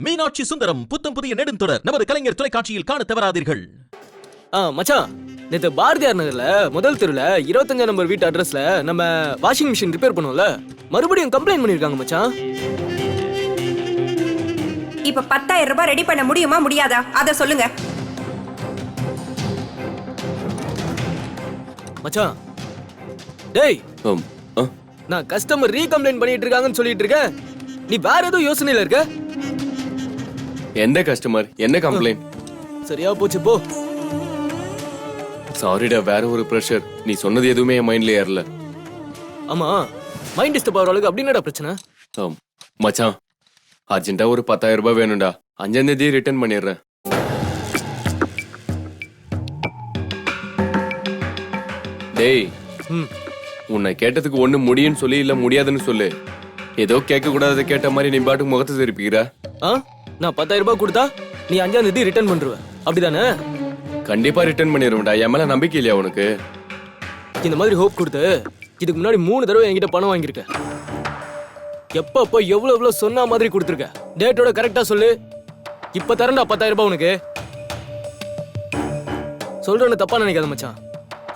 மீனாட்சி சுந்தரம் புத்தம் புதிய நெடுந்தொடர் நமது கலைஞர் தொலைக்காட்சியில் காண தவறாதீர்கள். மச்சான், நேத்து பாரதியார் நகர்ல முதல் தெருல 25 நம்பர் வீட்டு அட்ரஸ்ல நம்ம வாஷிங் மிஷின் ரிப்பேர் பண்ணுவோம்ல, மறுபடியும் கம்ப்ளைண்ட் பண்ணிருக்காங்க மச்சான். இப்ப 10,000 ரூபாய் ரெடி பண்ண முடியுமா முடியாதா அத சொல்லுங்க மச்சான். டேய், நான் கஸ்டமர் ரீகம்ப்ளைண்ட் பண்ணிட்டு இருக்காங்கன்னு சொல்லிட்டு இருக்கேன், நீ வேற ஏதோ யோசனையில இருக்க. எந்த கஸ்டமர் என்ன கம்ப்ளைண்ட்? சரியா போச்சு போ. சாரிடா, வேற ஒரு பிரஷர். நீ சொன்னது எதுவுமே என் மைண்ட்ல ஏறல. ஆமா, மைண்ட் டிஸ்டர்ப் ஆகிற அளவுக்கு அப்படின்னடா பிரச்சனை? மச்சான், அர்ஜென்ட்டா ஒரு 10,000 ரூபாய் வேணும்டா. 5ஆம் தேதி ரிட்டர்ன் பண்ணிடுறேன். டேய், உன்னை கேட்டதுக்கு ஒண்ணு முடியும்னு சொல்லி இல்ல முடியாதுன்னு சொல்லு. ஏதோ கேட்க கூடாத கேட்ட மாதிரி நீ பாட்டுக்கு முகத்தை திருப்பிக்கிற. நான் 10,000 ரூபாய் கொடுத்தா நீ 5ஆம் தேதி ரிட்டர்ன் பண்ற, அப்படிதானே? கண்டிப்பா ரிட்டர்ன் பண்ணிடுவேன்டா. என் மேல நம்பிக்கை இல்லையா உனக்கு? இந்த மாதிரி ஹோப் கொடுத்து இதுக்கு முன்னாடி 3 தடவை என்கிட்ட பணம் வாங்கியிருக்க. எப்பப்போ எவ்வளவு சொன்ன மாதிரி கொடுத்துருக்க. டேட்டோட கரெக்டா சொல்லு. இப்ப தரேன்டா 10,000 ரூபாய் உனக்கு. சொல்றேன்னு தப்பா நினைக்காத மச்சான்.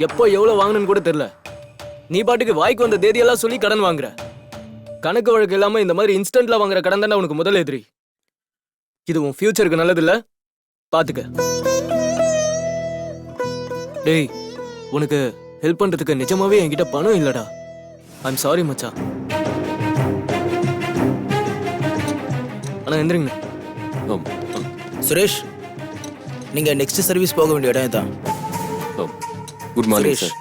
எப்போ எவ்வளவு வாங்கணும்னு கூட தெரியல. நீ பாட்டுக்கு வாய்க்கு வந்த தேதியெல்லாம் சொல்லி கடன் வாங்குற. கணக்கு வழக்கு இல்லாம இந்த மாதிரி இன்ஸ்டன்ட்ல வாங்குற கடன் தானே உனக்கு முதல் எதிரி. இது உன் ஃபியூச்சருக்கு நல்லது இல்ல, பாத்துக்க. டேய், உனக்கு ஹெல்ப் பண்றதுக்கு நிஜமாவே என்கிட்ட பணம் இல்லடா. ஐம் சாரி மச்சான். ஆனா எந்திரிங்க. சுரேஷ், நீங்க நெக்ஸ்ட் சர்வீஸ் போக வேண்டிய இடம் தான். Good morning sir.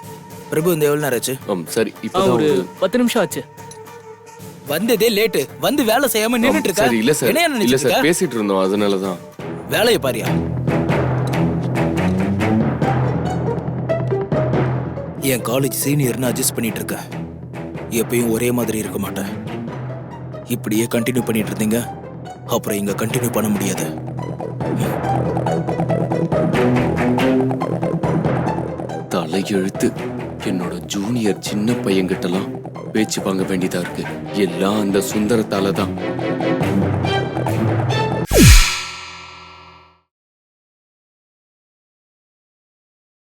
பிரபு, இந்த எவ்வளவு நேரம் ஆச்சு? சரி, இப்போ ஒரு 10 நிமிஷம் ஆச்சு. வந்ததே லேட்டு, வந்து வேலை செய்யாம நின்னுட்டு இருக்க. சரி, இல்ல சார், என்ன இல்ல நினைச்சிட்டு சார், இருக்க? பேசிட்டு இருந்தோம், அதனால தான். வேலையை பாரியா. என் காலேஜ் சீனியர்னு அட்ஜஸ்ட் பண்ணிட்டு இருக்க. எப்பயும் ஒரே மாதிரி இருக்க மாட்டேன். இப்படியே கண்டினியூ பண்ணிட்டு இருந்தீங்க, அப்புறம் இங்க கண்டினியூ பண்ண முடியாது. தலையெழுத்து. என்னோட ஜூனியர் சின்ன பையன்கிட்டலாம் பேச்சு வாங்க வேண்டியதா இருக்கு. எல்லாம் அந்த சுந்தரத்தால தான்.